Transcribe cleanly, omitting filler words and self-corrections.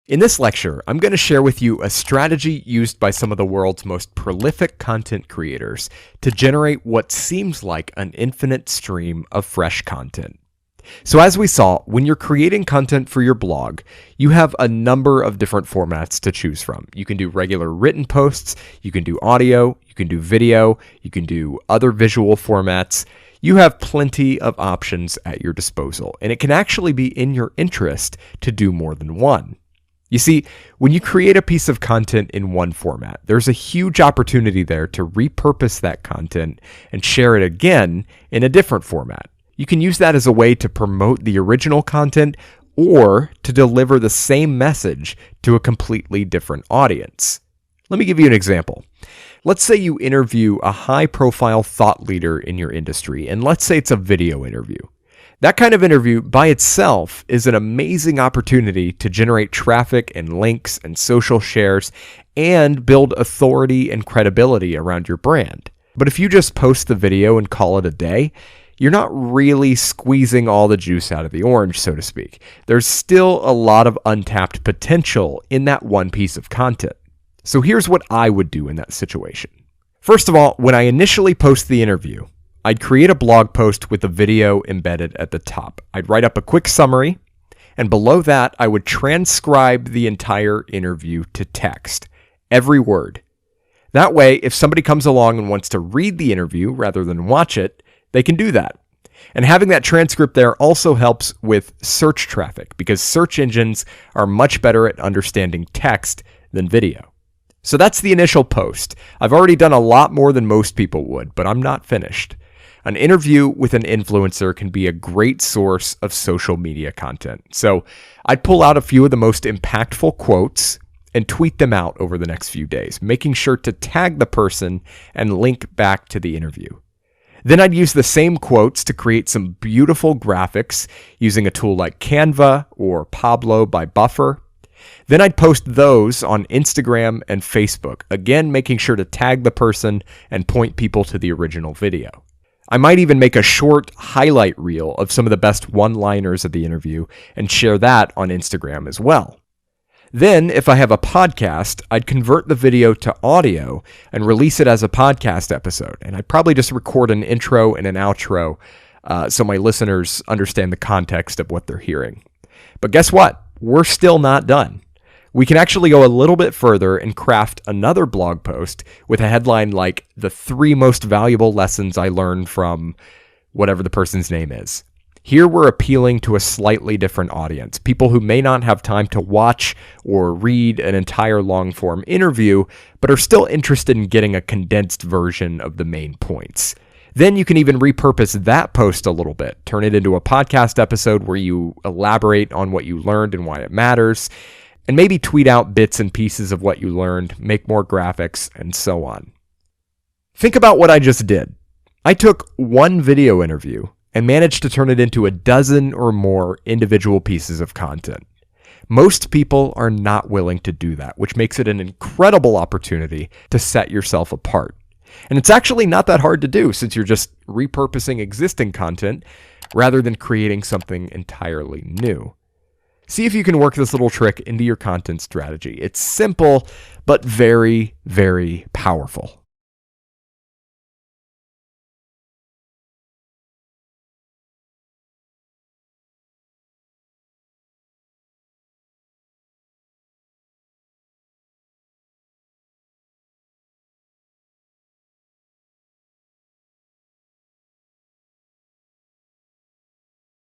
In this lecture, I'm going to share with you a strategy used by some of the world's most prolific content creators to generate what seems like an infinite stream of fresh content. So as we saw, when you're creating content for your blog, you have a number of different formats to choose from. You can do regular written posts, you can do audio, you can do video, you can do other visual formats. You have plenty of options at your disposal, and it can actually be in your interest to do more than one. You see, when you create a piece of content in one format, there's a huge opportunity there to repurpose that content and share it again in a different format. You can use that as a way to promote the original content or to deliver the same message to a completely different audience. Let me give you an example. Let's say you interview a high-profile thought leader in your industry, and let's say it's a video interview. That kind of interview by itself is an amazing opportunity to generate traffic and links and social shares and build authority and credibility around your brand. But if you just post the video and call it a day, you're not really squeezing all the juice out of the orange, so to speak. There's still a lot of untapped potential in that one piece of content. So here's what I would do in that situation. First of all, when I initially post the interview, I'd create a blog post with a video embedded at the top. I'd write up a quick summary, and below that, I would transcribe the entire interview to text, every word. That way, if somebody comes along and wants to read the interview rather than watch it, they can do that. And having that transcript there also helps with search traffic, because search engines are much better at understanding text than video. So that's the initial post. I've already done a lot more than most people would, but I'm not finished. An interview with an influencer can be a great source of social media content. So I'd pull out a few of the most impactful quotes and tweet them out over the next few days, making sure to tag the person and link back to the interview. Then I'd use the same quotes to create some beautiful graphics using a tool like Canva or Pablo by Buffer. Then I'd post those on Instagram and Facebook, again making sure to tag the person and point people to the original video. I might even make a short highlight reel of some of the best one-liners of the interview and share that on Instagram as well. Then, if I have a podcast, I'd convert the video to audio and release it as a podcast episode. And I'd probably just record an intro and an outro so my listeners understand the context of what they're hearing. But guess what? We're still not done. We can actually go a little bit further and craft another blog post with a headline like "The 3 Most Valuable Lessons I Learned from" whatever the person's name is. Here we're appealing to a slightly different audience, people who may not have time to watch or read an entire long-form interview, but are still interested in getting a condensed version of the main points. Then you can even repurpose that post a little bit, turn it into a podcast episode where you elaborate on what you learned and why it matters, and maybe tweet out bits and pieces of what you learned, make more graphics, and so on. Think about what I just did. I took one video interview and managed to turn it into a dozen or more individual pieces of content. Most people are not willing to do that, which makes it an incredible opportunity to set yourself apart. And it's actually not that hard to do since you're just repurposing existing content rather than creating something entirely new. See if you can work this little trick into your content strategy. It's simple, but very, very powerful.